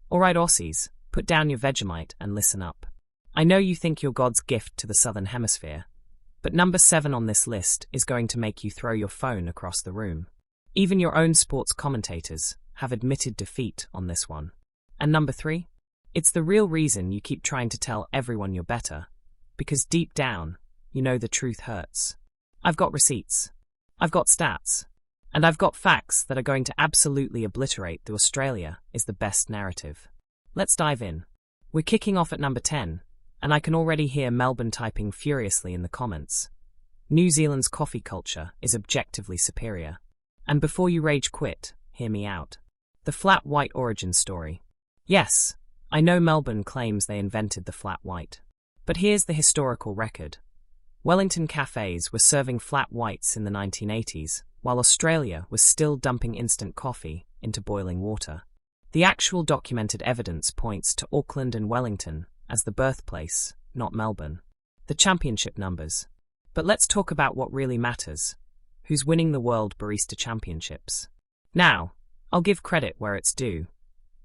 Alright Aussies, put down your Vegemite and listen up. I know you think you're God's gift to the Southern Hemisphere, but number 7 on this list is going to make you throw your phone across the room. Even your own sports commentators have admitted defeat on this one. And number 3? It's the real reason you keep trying to tell everyone you're better, because deep down, you know the truth hurts. I've got receipts. I've got stats. And I've got facts that are going to absolutely obliterate the Australia is the best narrative. Let's dive in. We're kicking off at number 10, and I can already hear Melbourne typing furiously in the comments. New Zealand's coffee culture is objectively superior. And before you rage quit, hear me out. The flat white origin story. Yes, I know Melbourne claims they invented the flat white. But here's the historical record. Wellington cafes were serving flat whites in the 1980s, while Australia was still dumping instant coffee into boiling water. The actual documented evidence points to Auckland and Wellington as the birthplace, not Melbourne. The championship numbers. But let's talk about what really matters. Who's winning the World Barista Championships? Now, I'll give credit where it's due.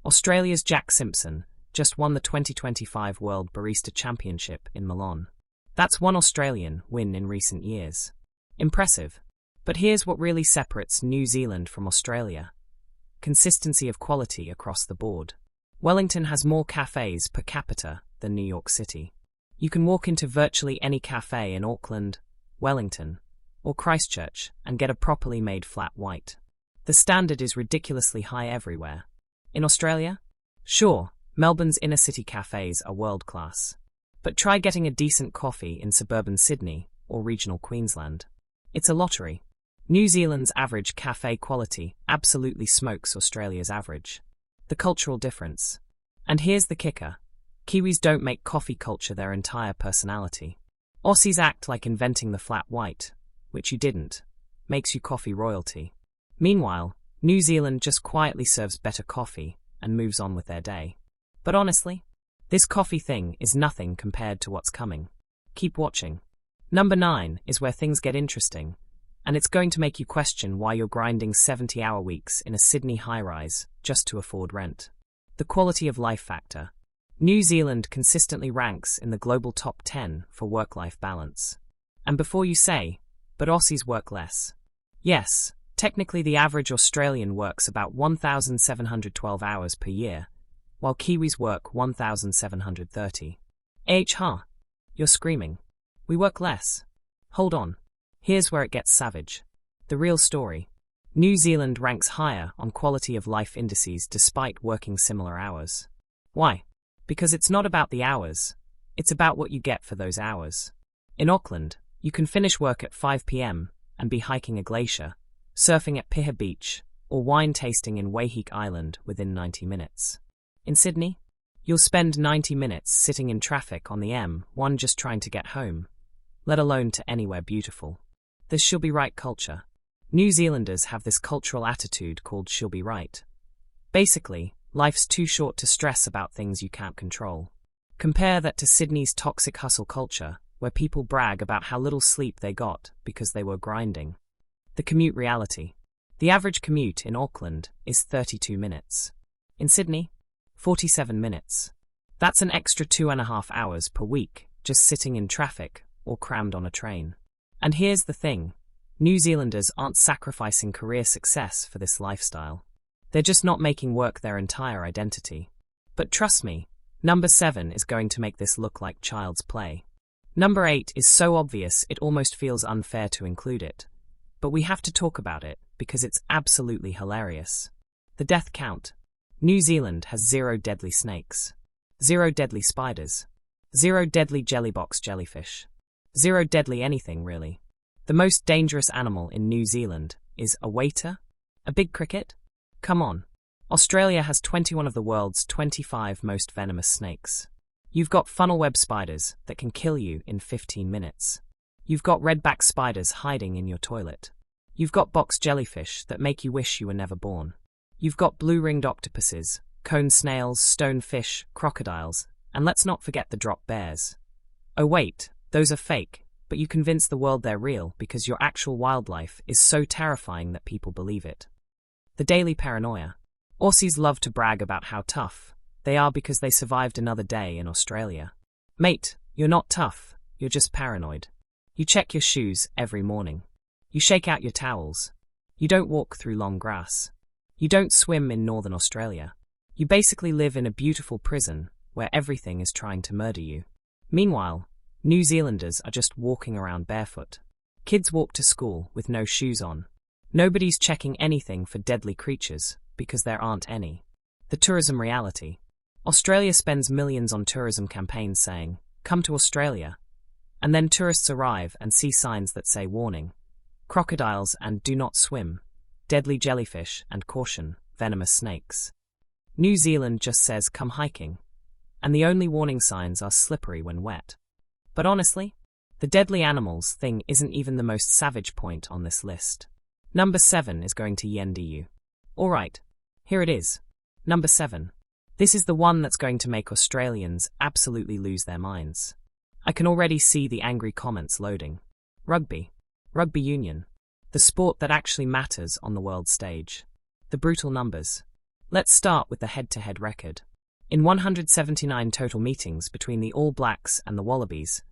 Australia's Jack Simpson just won the 2025 World Barista Championship in Milan. That's one Australian win in recent years. Impressive. But here's what really separates New Zealand from Australia. Consistency of quality across the board. Wellington has more cafes per capita than New York City. You can walk into virtually any cafe in Auckland, Wellington, or Christchurch and get a properly made flat white. The standard is ridiculously high everywhere. In Australia? Sure, Melbourne's inner-city cafes are world-class. But try getting a decent coffee in suburban Sydney or regional Queensland. It's a lottery. New Zealand's average cafe quality absolutely smokes Australia's average. The cultural difference. And here's the kicker. Kiwis don't make coffee culture their entire personality. Aussies act like inventing the flat white, which you didn't, makes you coffee royalty. Meanwhile, New Zealand just quietly serves better coffee and moves on with their day. But honestly, this coffee thing is nothing compared to what's coming. Keep watching. Number 9 is where things get interesting, and it's going to make you question why you're grinding 70-hour weeks in a Sydney high-rise just to afford rent. The quality of life factor. New Zealand consistently ranks in the global top 10 for work-life balance. And before you say, but Aussies work less. Yes, technically the average Australian works about 1,712 hours per year, while Kiwis work 1,730. You're screaming. We work less. Hold on. Here's where it gets savage. The real story. New Zealand ranks higher on quality of life indices despite working similar hours. Why? Because it's not about the hours. It's about what you get for those hours. In Auckland, you can finish work at 5 p.m. and be hiking a glacier, surfing at Piha Beach, or wine tasting in Waiheek Island within 90 minutes. In Sydney, you'll spend 90 minutes sitting in traffic on the M1 just trying to get home, let alone to anywhere beautiful. This she'll be right culture. New Zealanders have this cultural attitude called she'll be right. Basically, life's too short to stress about things you can't control. Compare that to Sydney's toxic hustle culture, where people brag about how little sleep they got because they were grinding. The commute reality. The average commute in Auckland is 32 minutes. In Sydney, 47 minutes. That's an extra 2.5 hours per week just sitting in traffic or crammed on a train. And here's the thing. New Zealanders aren't sacrificing career success for this lifestyle. They're just not making work their entire identity. But trust me, number 7 is going to make this look like child's play. Number 8 is so obvious it almost feels unfair to include it. But we have to talk about it because it's absolutely hilarious. The death count. New Zealand has 0 deadly snakes. 0 deadly spiders. 0 deadly jellybox jellyfish. 0 deadly anything, really. The most dangerous animal in New Zealand is a waiter? A big cricket? Come on. Australia has 21 of the world's 25 most venomous snakes. You've got funnel web spiders that can kill you in 15 minutes. You've got redback spiders hiding in your toilet. You've got box jellyfish that make you wish you were never born. You've got blue-ringed octopuses, cone snails, stonefish, crocodiles, and let's not forget the drop bears. Oh wait, those are fake, but you convince the world they're real because your actual wildlife is so terrifying that people believe it. The daily paranoia. Aussies love to brag about how tough, They are because they survived another day in Australia. Mate, you're not tough, you're just paranoid. You check your shoes every morning. You shake out your towels. You don't walk through long grass. You don't swim in Northern Australia. You basically live in a beautiful prison where everything is trying to murder you. Meanwhile, New Zealanders are just walking around barefoot. Kids walk to school with no shoes on. Nobody's checking anything for deadly creatures because there aren't any. The tourism reality. Australia spends millions on tourism campaigns saying, "Come to Australia." And then tourists arrive and see signs that say warning. Crocodiles and do not swim. Deadly jellyfish and caution, venomous snakes. New Zealand just says come hiking. And the only warning signs are slippery when wet. But honestly, the deadly animals thing isn't even the most savage point on this list. Number 7 is going to yendi you. Alright, here it is. Number 7. This is the one that's going to make Australians absolutely lose their minds. I can already see the angry comments loading. Rugby. Rugby union. The sport that actually matters on the world stage. The brutal numbers. Let's start with the head-to-head record. In 179 total meetings between the All Blacks and the Wallabies,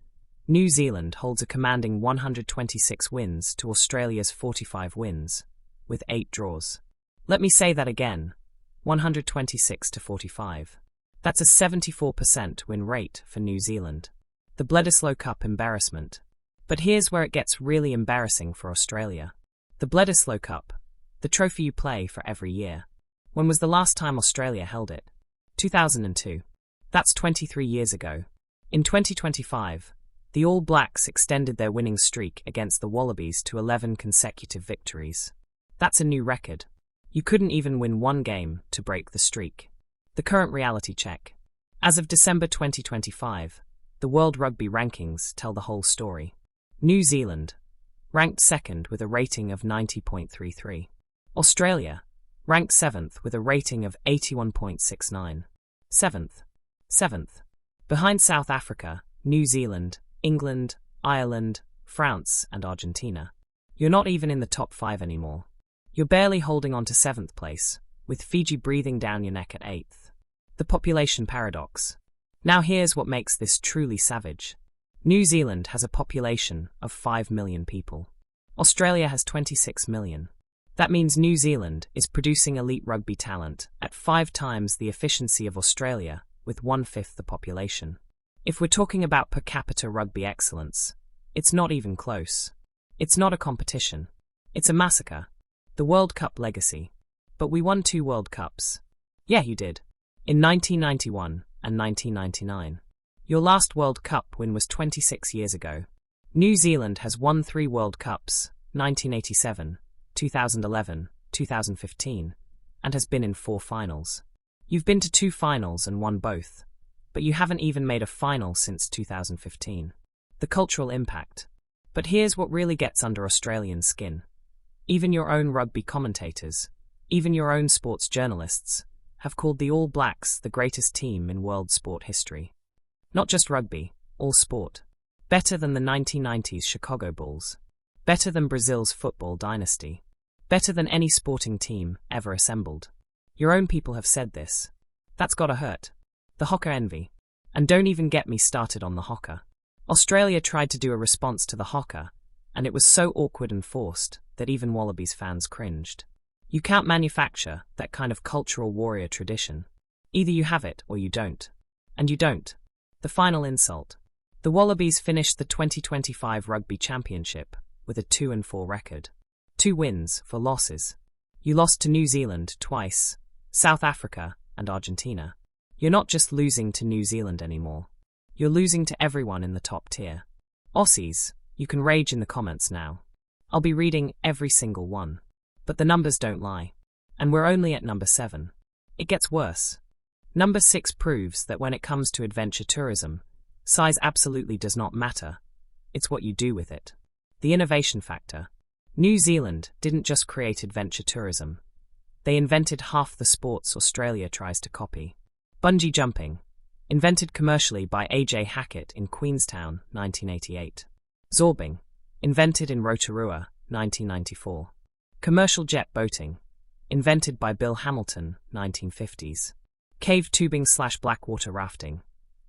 New Zealand holds a commanding 126 wins to Australia's 45 wins, with 8 draws. Let me say that again, 126 to 45. That's a 74% win rate for New Zealand. The Bledisloe Cup embarrassment. But here's where it gets really embarrassing for Australia. The Bledisloe Cup, the trophy you play for every year. When was the last time Australia held it? 2002. That's 23 years ago. In 2025, the All Blacks extended their winning streak against the Wallabies to 11 consecutive victories. That's a new record. You couldn't even win one game to break the streak. The current reality check. As of December 2025, the World Rugby rankings tell the whole story. New Zealand, ranked 2nd with a rating of 90.33. Australia, ranked 7th with a rating of 81.69. 7th. Behind South Africa, New Zealand, England, Ireland, France, and Argentina. You're not even in the top 5 anymore. You're barely holding on to 7th place, with Fiji breathing down your neck at 8th. The population paradox. Now here's what makes this truly savage. New Zealand has a population of 5 million people. Australia has 26 million. That means New Zealand is producing elite rugby talent at 5 times the efficiency of Australia, with 1/5 the population. If we're talking about per capita rugby excellence, it's not even close. It's not a competition. It's a massacre. The World Cup legacy. But we won 2 World Cups. Yeah, you did. In 1991 and 1999. Your last World Cup win was 26 years ago. New Zealand has won 3 World Cups, 1987, 2011, 2015, and has been in 4 finals. You've been to 2 finals and won both, but you haven't even made a final since 2015. The cultural impact. But here's what really gets under Australian skin. Even your own rugby commentators, even your own sports journalists, have called the All Blacks the greatest team in world sport history. Not just rugby, all sport. Better than the 1990s Chicago Bulls. Better than Brazil's football dynasty. Better than any sporting team ever assembled. Your own people have said this. That's gotta hurt. The hoccer envy. And don't even get me started on the hoccer. Australia tried to do a response to the hoccer, and it was so awkward and forced that even Wallabies fans cringed. You can't manufacture that kind of cultural warrior tradition. Either you have it or you don't. And you don't. The final insult. The Wallabies finished the 2025 Rugby Championship with a 2-4 record. 2 wins, 4 losses. You lost to New Zealand twice, South Africa and Argentina. You're not just losing to New Zealand anymore. You're losing to everyone in the top tier. Aussies, you can rage in the comments now. I'll be reading every single one. But the numbers don't lie. And we're only at number 7. It gets worse. Number 6 proves that when it comes to adventure tourism, size absolutely does not matter. It's what you do with it. The innovation factor. New Zealand didn't just create adventure tourism. They invented half the sports Australia tries to copy. Bungee jumping. Invented commercially by A.J. Hackett in Queenstown, 1988. Zorbing. Invented in Rotorua, 1994. Commercial jet boating. Invented by Bill Hamilton, 1950s. cave tubing/blackwater rafting,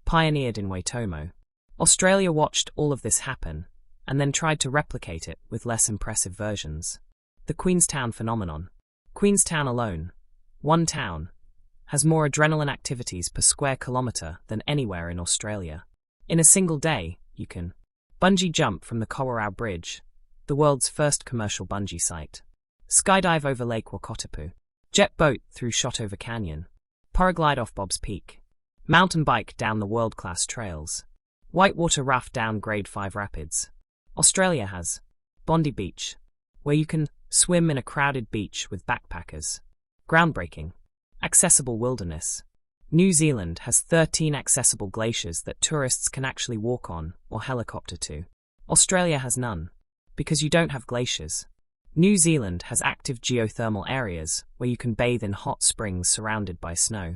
pioneered in Waitomo. Australia watched all of this happen, and then tried to replicate it with less impressive versions. The Queenstown phenomenon. Queenstown alone, one town, has more adrenaline activities per square kilometre than anywhere in Australia. In a single day, you can bungee jump from the Kororau Bridge, the world's first commercial bungee site, skydive over Lake Wakatipu, jet boat through Shotover Canyon, paraglide off Bob's Peak, mountain bike down the world-class trails, whitewater raft down Grade 5 rapids. Australia has Bondi Beach, where you can swim in a crowded beach with backpackers. Groundbreaking. Accessible wilderness. New Zealand has 13 accessible glaciers that tourists can actually walk on or helicopter to. Australia has none, because you don't have glaciers. New Zealand has active geothermal areas where you can bathe in hot springs surrounded by snow.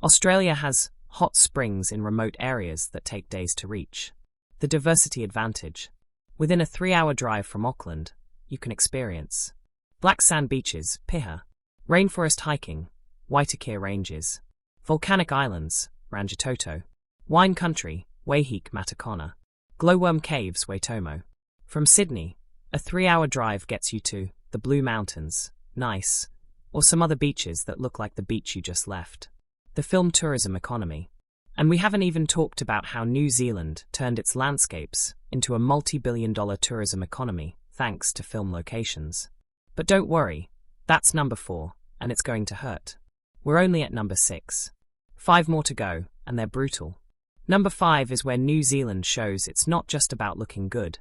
Australia has hot springs in remote areas that take days to reach. The diversity advantage. Within a 3-hour drive from Auckland, you can experience black sand beaches, Piha, rainforest hiking, Waitakere Ranges, volcanic islands, Rangitoto, wine country, Waiheek Matakona, glowworm caves, Waitomo. From Sydney, a 3-hour drive gets you to the Blue Mountains, Nice, or some other beaches that look like the beach you just left. The film tourism economy. And we haven't even talked about how New Zealand turned its landscapes into a multi-billion-dollar tourism economy thanks to film locations. But don't worry, that's number 4, and it's going to hurt. We're only at number 6. 5 more to go, and they're brutal. Number 5 is where New Zealand shows it's not just about looking good.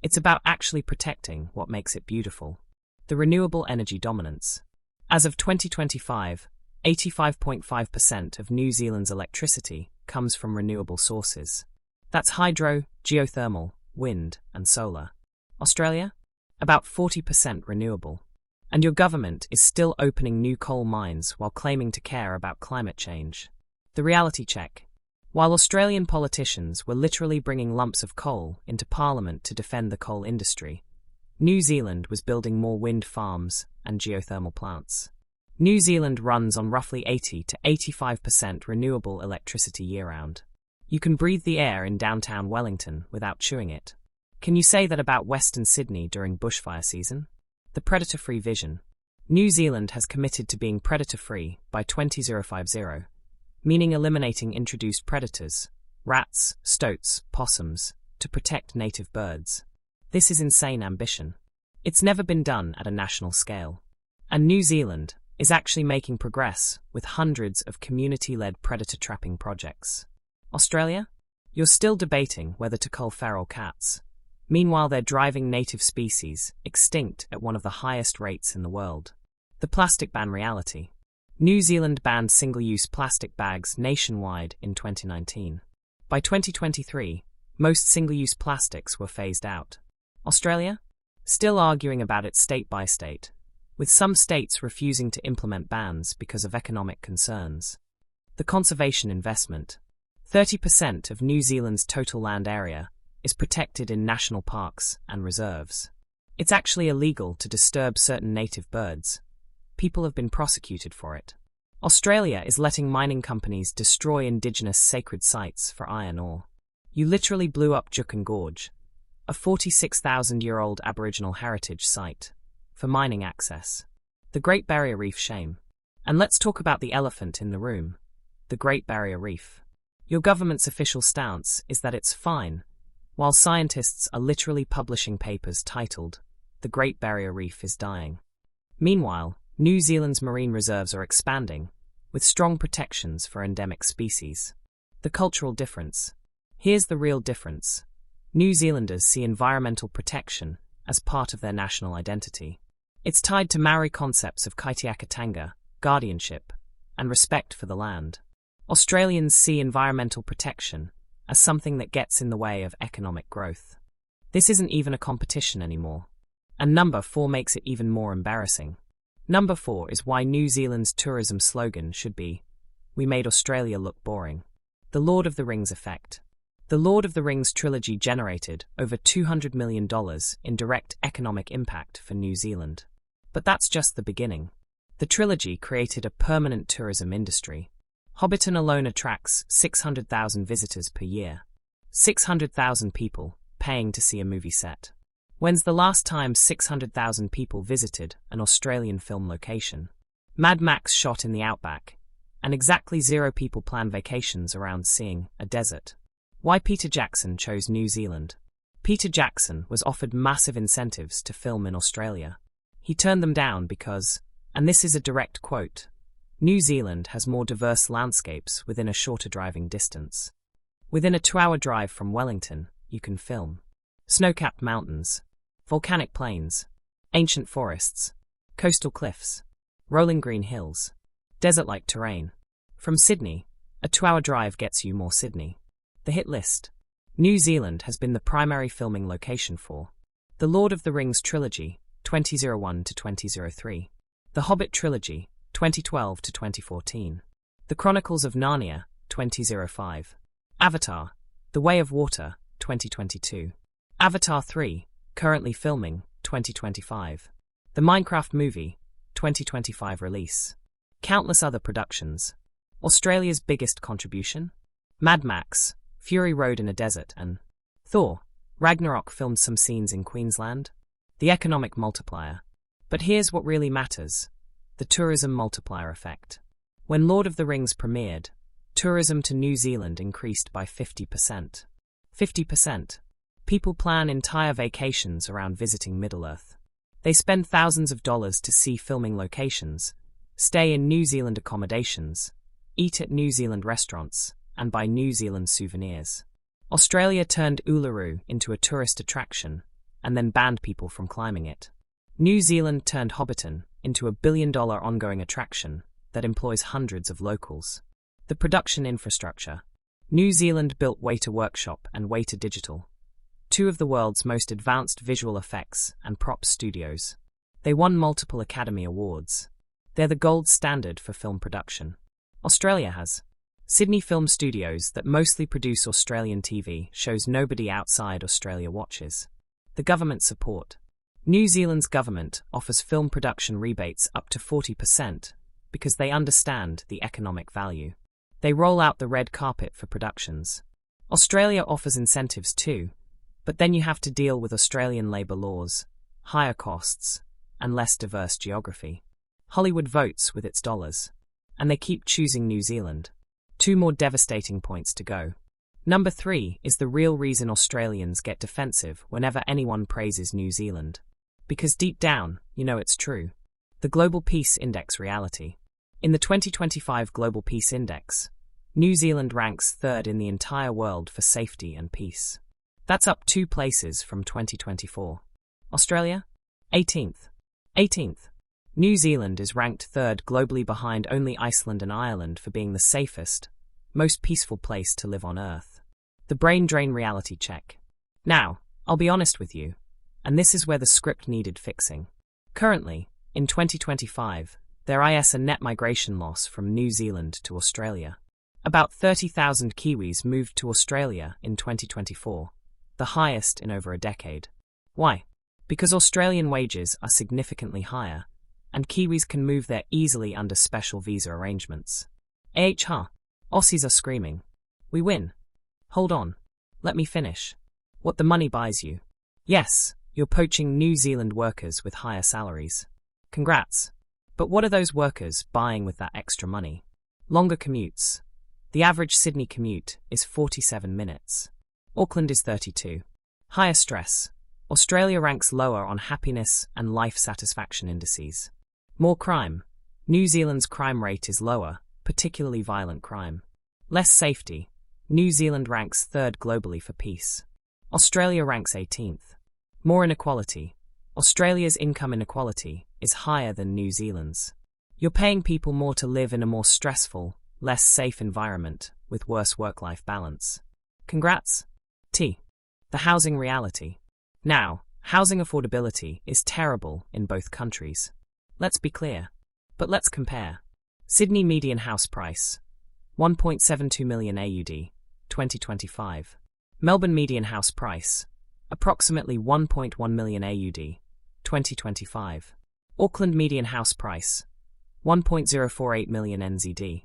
It's about actually protecting what makes it beautiful. The renewable energy dominance. As of 2025, 85.5% of New Zealand's electricity comes from renewable sources. That's hydro, geothermal, wind, and solar. Australia? About 40% renewable. And your government is still opening new coal mines while claiming to care about climate change. The reality check. While Australian politicians were literally bringing lumps of coal into Parliament to defend the coal industry, New Zealand was building more wind farms and geothermal plants. New Zealand runs on roughly 80 to 85% renewable electricity year-round. You can breathe the air in downtown Wellington without chewing it. Can you say that about Western Sydney during bushfire season? The predator-free vision. New Zealand has committed to being predator-free by 2050, meaning eliminating introduced predators, rats, stoats, possums, to protect native birds. This is insane ambition. It's never been done at a national scale. And New Zealand is actually making progress with hundreds of community-led predator trapping projects. Australia? You're still debating whether to cull feral cats. Meanwhile, they're driving native species extinct at one of the highest rates in the world. The plastic ban reality. New Zealand banned single-use plastic bags nationwide in 2019. By 2023, most single-use plastics were phased out. Australia? Still arguing about it state by state, with some states refusing to implement bans because of economic concerns. The conservation investment. 30% of New Zealand's total land area is protected in national parks and reserves. It's actually illegal to disturb certain native birds. People have been prosecuted for it. Australia is letting mining companies destroy indigenous sacred sites for iron ore. You literally blew up Juukan Gorge, a 46,000-year-old Aboriginal heritage site, for mining access. The Great Barrier Reef shame. And let's talk about the elephant in the room, the Great Barrier Reef. Your government's official stance is that it's fine, while scientists are literally publishing papers titled, "The Great Barrier Reef is dying." Meanwhile, New Zealand's marine reserves are expanding, with strong protections for endemic species. The cultural difference. Here's the real difference. New Zealanders see environmental protection as part of their national identity. It's tied to Maori concepts of kaitiakitanga, guardianship, and respect for the land. Australians see environmental protection as something that gets in the way of economic growth. This isn't even a competition anymore. And number 4 makes it even more embarrassing. Number 4 is why New Zealand's tourism slogan should be, "We made Australia look boring." The Lord of the Rings effect. The Lord of the Rings trilogy generated over $200 million in direct economic impact for New Zealand. But that's just the beginning. The trilogy created a permanent tourism industry. Hobbiton alone attracts 600,000 visitors per year. 600,000 people paying to see a movie set. When's the last time 600,000 people visited an Australian film location? Mad Max shot in the outback, and exactly 0 people plan vacations around seeing a desert. Why Peter Jackson chose New Zealand? Peter Jackson was offered massive incentives to film in Australia. He turned them down because, and this is a direct quote, New Zealand has more diverse landscapes within a shorter driving distance. Within a 2-hour drive from Wellington, you can film snow-capped mountains, volcanic plains, ancient forests, coastal cliffs, rolling green hills, desert-like terrain. From Sydney, a 2-hour drive gets you more Sydney. The hit list. New Zealand has been the primary filming location for The Lord of the Rings trilogy, 2001 to 2003, The Hobbit trilogy, 2012 to 2014, The Chronicles of Narnia, 2005, Avatar, The Way of Water, 2022, Avatar 3, currently filming, 2025, The Minecraft Movie, 2025 release. Countless other productions. Australia's biggest contribution? Mad Max, Fury Road in a Desert, and Thor, Ragnarok filmed some scenes in Queensland. The economic multiplier. But here's what really matters. The tourism multiplier effect. When Lord of the Rings premiered, tourism to New Zealand increased by 50%. 50%. People plan entire vacations around visiting Middle-earth. They spend thousands of dollars to see filming locations, stay in New Zealand accommodations, eat at New Zealand restaurants, and buy New Zealand souvenirs. Australia turned Uluru into a tourist attraction, and then banned people from climbing it. New Zealand turned Hobbiton into a billion-dollar ongoing attraction that employs hundreds of locals. The production infrastructure. New Zealand built Weta Workshop and Weta Digital, 2 of the world's most advanced visual effects and props studios. They won multiple Academy Awards. They're the gold standard for film production. Australia has Sydney Film Studios that mostly produce Australian TV shows nobody outside Australia watches. The government support. New Zealand's government offers film production rebates up to 40% because they understand the economic value. They roll out the red carpet for productions. Australia offers incentives too, but then you have to deal with Australian labour laws, higher costs, and less diverse geography. Hollywood votes with its dollars, and they keep choosing New Zealand. 2 more devastating points to go. Number 3 is the real reason Australians get defensive whenever anyone praises New Zealand. Because deep down, you know it's true. The Global Peace Index reality. In the 2025 Global Peace Index, New Zealand ranks 3rd in the entire world for safety and peace. That's up 2 places from 2024. Australia? 18th. 18th. New Zealand is ranked 3rd globally behind only Iceland and Ireland for being the safest, most peaceful place to live on Earth. The brain drain reality check. Now, I'll be honest with you, and this is where the script needed fixing. Currently, in 2025, there is a net migration loss from New Zealand to Australia. About 30,000 Kiwis moved to Australia in 2024, the highest in over a decade. Why? Because Australian wages are significantly higher, and Kiwis can move there easily under special visa arrangements. Aussies are screaming. We win. Hold on. Let me finish. What the money buys you. Yes, you're poaching New Zealand workers with higher salaries. Congrats. But what are those workers buying with that extra money? Longer commutes. The average Sydney commute is 47 minutes. Auckland is 32. Higher stress. Australia ranks lower on happiness and life satisfaction indices. More crime. New Zealand's crime rate is lower, particularly violent crime. Less safety. New Zealand ranks 3rd globally for peace. Australia ranks 18th. More inequality. Australia's income inequality is higher than New Zealand's. You're paying people more to live in a more stressful, less safe environment with worse work-life balance. Congrats. The housing reality. Now, housing affordability is terrible in both countries. Let's be clear. But let's compare. Sydney median house price, 1.72 million AUD, 2025. Melbourne median house price, approximately 1.1 million AUD, 2025. Auckland median house price, 1.048 million NZD,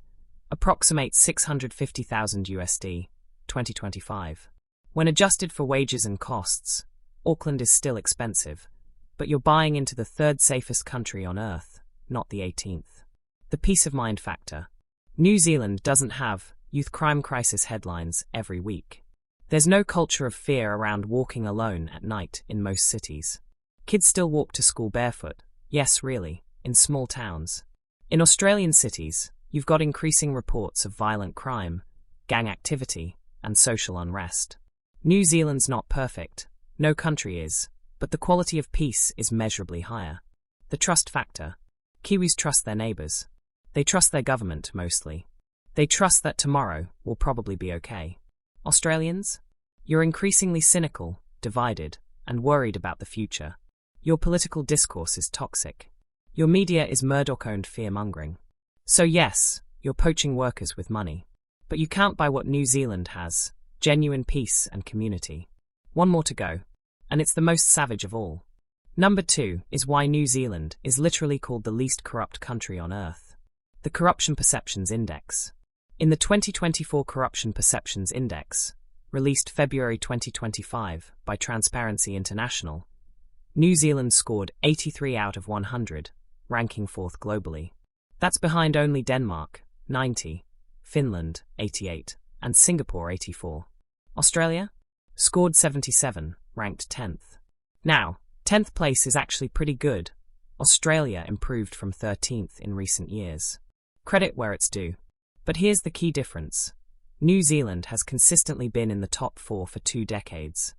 approximates 650,000 USD, 2025. When adjusted for wages and costs, Auckland is still expensive, but you're buying into the third safest country on Earth, not the 18th. The peace of mind factor. New Zealand doesn't have youth crime crisis headlines every week. There's no culture of fear around walking alone at night in most cities. Kids still walk to school barefoot, yes really, in small towns. In Australian cities, you've got increasing reports of violent crime, gang activity, and social unrest. New Zealand's not perfect, no country is, but the quality of peace is measurably higher. The trust factor. Kiwis trust their neighbours. They trust their government, mostly. They trust that tomorrow will probably be okay. Australians? You're increasingly cynical, divided, and worried about the future. Your political discourse is toxic. Your media is Murdoch-owned fear-mongering. So yes, you're poaching workers with money. But you can't buy what New Zealand has, genuine peace and community. One more to go, and it's the most savage of all. Number 2 is why New Zealand is literally called the least corrupt country on Earth. The Corruption Perceptions Index. In the 2024 Corruption Perceptions Index, released February 2025 by Transparency International, New Zealand scored 83 out of 100, ranking 4th globally. That's behind only Denmark, 90, Finland, 88, and Singapore, 84. Australia? Scored 77, ranked 10th. Now, 10th place is actually pretty good. Australia improved from 13th in recent years. Credit where it's due. But here's the key difference. New Zealand has consistently been in the top 4 for 2 decades.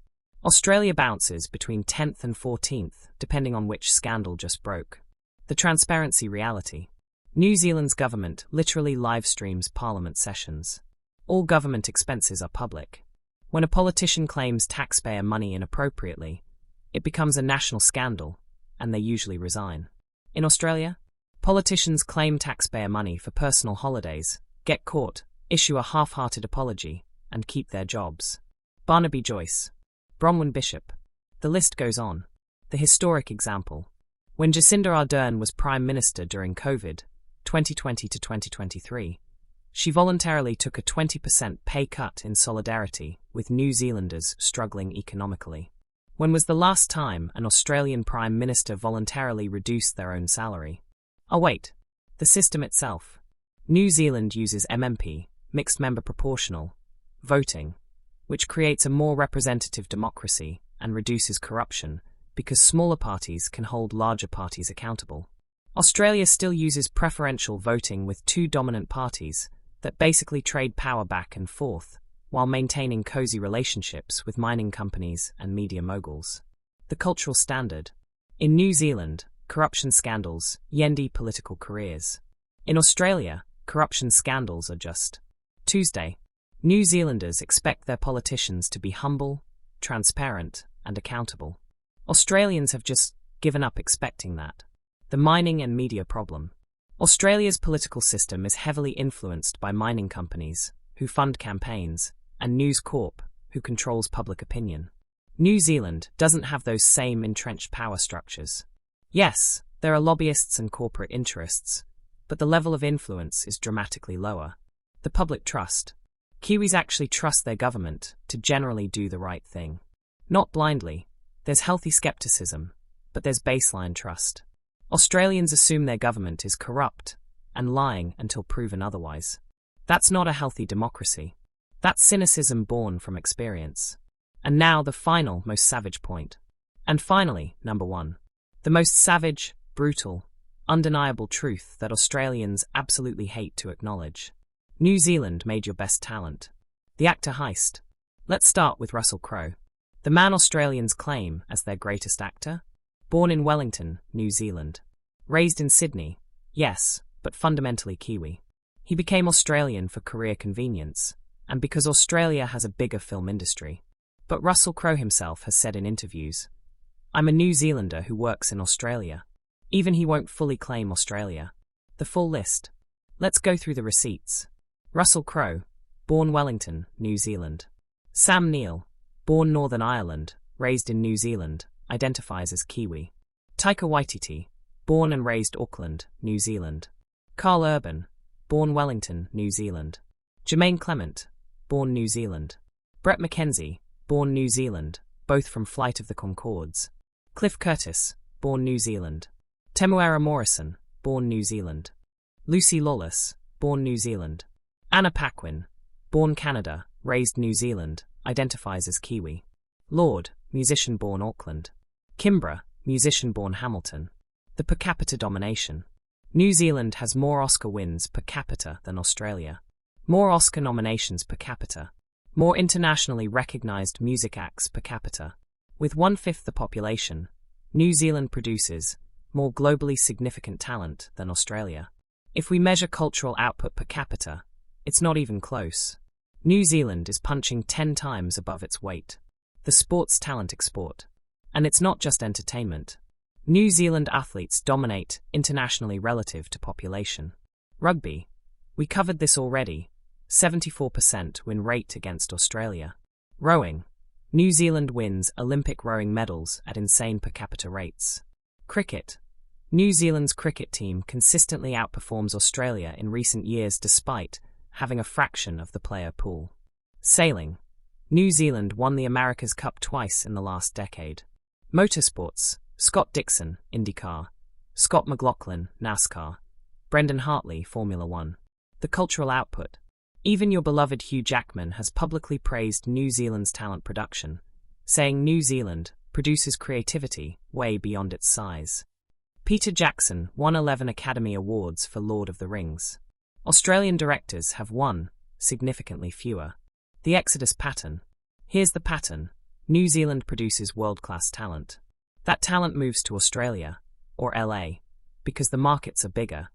Australia bounces between 10th and 14th, depending on which scandal just broke. The transparency reality. New Zealand's government literally live streams parliament sessions. All government expenses are public. When a politician claims taxpayer money inappropriately, it becomes a national scandal, and they usually resign. In Australia, politicians claim taxpayer money for personal holidays, get caught, issue a half-hearted apology, and keep their jobs. Barnaby Joyce. Bronwyn Bishop. The list goes on. The historic example. When Jacinda Ardern was Prime Minister during COVID, 2020 to 2023, she voluntarily took a 20% pay cut in solidarity with New Zealanders struggling economically. When was the last time an Australian Prime Minister voluntarily reduced their own salary? Oh wait, the system itself. New Zealand uses MMP, mixed member proportional, voting, which creates a more representative democracy and reduces corruption because smaller parties can hold larger parties accountable. Australia still uses preferential voting with 2 dominant parties that basically trade power back and forth while maintaining cozy relationships with mining companies and media moguls. The cultural standard. In New Zealand, corruption scandals yendi political careers. In Australia, corruption scandals are just Tuesday. New Zealanders expect their politicians to be humble, transparent, and accountable. Australians have just given up expecting that. The mining and media problem. Australia's political system is heavily influenced by mining companies, who fund campaigns, and News Corp, who controls public opinion. New Zealand doesn't have those same entrenched power structures. Yes, there are lobbyists and corporate interests, but the level of influence is dramatically lower. The public trust. Kiwis actually trust their government to generally do the right thing. Not blindly. There's healthy skepticism, but there's baseline trust. Australians assume their government is corrupt and lying until proven otherwise. That's not a healthy democracy. That's cynicism born from experience. And now the final, most savage point. And finally, number 1. The most savage, brutal, undeniable truth that Australians absolutely hate to acknowledge. New Zealand made your best talent. The actor heist. Let's start with Russell Crowe. The man Australians claim as their greatest actor? Born in Wellington, New Zealand. Raised in Sydney, yes, but fundamentally Kiwi. He became Australian for career convenience, and because Australia has a bigger film industry. But Russell Crowe himself has said in interviews, "I'm a New Zealander who works in Australia." Even he won't fully claim Australia. The full list. Let's go through the receipts. Russell Crowe, born Wellington, New Zealand. Sam Neill, born Northern Ireland, raised in New Zealand, identifies as Kiwi. Taika Waititi, born and raised Auckland, New Zealand. Carl Urban, born Wellington, New Zealand. Jermaine Clement, born New Zealand. Brett McKenzie, born New Zealand, both from Flight of the Conchords. Cliff Curtis, born New Zealand. Temuera Morrison, born New Zealand. Lucy Lawless, born New Zealand. Anna Paquin, born Canada, raised New Zealand, identifies as Kiwi. Lord, musician born Auckland. Kimbra, musician born Hamilton. The per capita domination. New Zealand has more Oscar wins per capita than Australia. More Oscar nominations per capita. More internationally recognized music acts per capita. With 1/5 the population, New Zealand produces more globally significant talent than Australia. If we measure cultural output per capita, it's not even close. New Zealand is punching 10 times above its weight. The sports talent export. And it's not just entertainment. New Zealand athletes dominate internationally relative to population. Rugby. We covered this already. 74% win rate against Australia. Rowing. New Zealand wins Olympic rowing medals at insane per capita rates. Cricket. New Zealand's cricket team consistently outperforms Australia in recent years despite having a fraction of the player pool. Sailing. New Zealand won the America's Cup twice in the last decade. Motorsports. Scott Dixon, IndyCar. Scott McLaughlin, NASCAR. Brendan Hartley, Formula One. The cultural output. Even your beloved Hugh Jackman has publicly praised New Zealand's talent production, saying New Zealand produces creativity way beyond its size. Peter Jackson won 11 Academy Awards for Lord of the Rings. Australian directors have won significantly fewer. The Exodus pattern. Here's the pattern. New Zealand produces world-class talent. That talent moves to Australia, or LA, because the markets are bigger.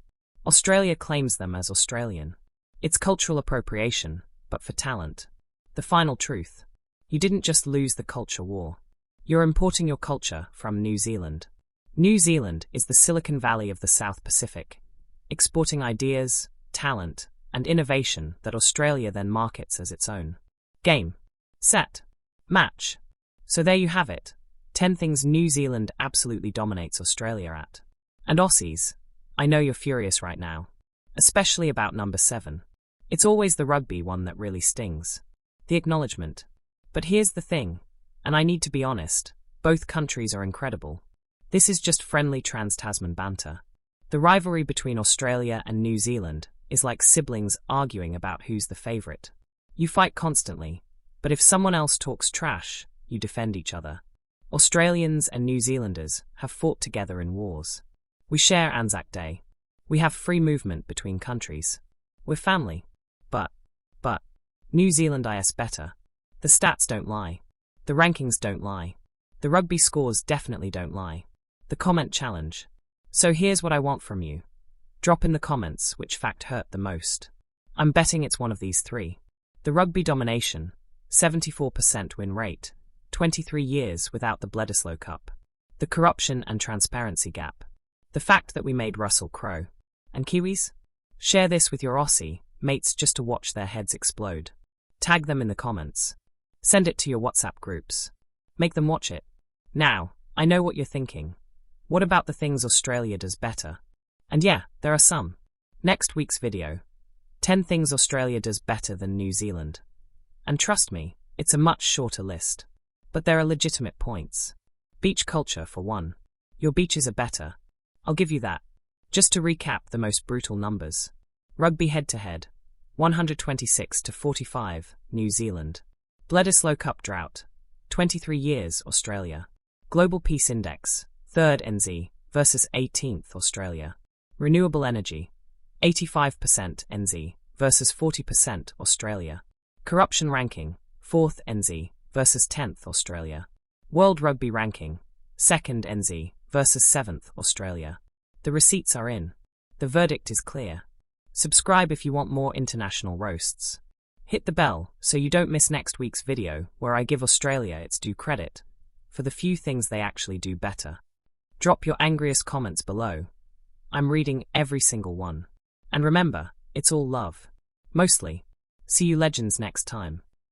Australia claims them as Australian. It's cultural appropriation, but for talent. The final truth. You didn't just lose the culture war. You're importing your culture from New Zealand. New Zealand is the Silicon Valley of the South Pacific, exporting ideas, talent, and innovation that Australia then markets as its own. Game. Set. Match. So there you have it. 10 things New Zealand absolutely dominates Australia at. And Aussies, I know you're furious right now. Especially about number 7. It's always the rugby one that really stings. The acknowledgement. But here's the thing, and I need to be honest, both countries are incredible. This is just friendly trans-Tasman banter. The rivalry between Australia and New Zealand is like siblings arguing about who's the favourite. You fight constantly, but if someone else talks trash, you defend each other. Australians and New Zealanders have fought together in wars. We share Anzac Day. We have free movement between countries. We're family. But, New Zealand is better. The stats don't lie. The rankings don't lie. The rugby scores definitely don't lie. The comment challenge. So here's what I want from you. Drop in the comments which fact hurt the most. I'm betting it's one of these 3. The rugby domination, 74% win rate, 23 years without the Bledisloe Cup. The corruption and transparency gap. The fact that we made Russell Crowe. And Kiwis? Share this with your Aussie mates just to watch their heads explode. Tag them in the comments. Send it to your WhatsApp groups. Make them watch it. Now, I know what you're thinking. What about the things Australia does better? And yeah, there are some. Next week's video. 10 things Australia does better than New Zealand. And trust me, it's a much shorter list. But there are legitimate points. Beach culture, for one. Your beaches are better. I'll give you that. Just to recap the most brutal numbers. Rugby head-to-head, 126-45, New Zealand. Bledisloe Cup drought, 23 years, Australia. Global Peace Index, 3rd NZ versus 18th Australia. Renewable energy, 85% NZ versus 40% Australia. Corruption ranking, 4th NZ versus 10th Australia. World Rugby ranking, 2nd NZ versus 7th Australia. The receipts are in. The verdict is clear. Subscribe if you want more international roasts. Hit the bell so you don't miss next week's video where I give Australia its due credit for the few things they actually do better. Drop your angriest comments below. I'm reading every single one. And remember, it's all love. Mostly. See you legends next time.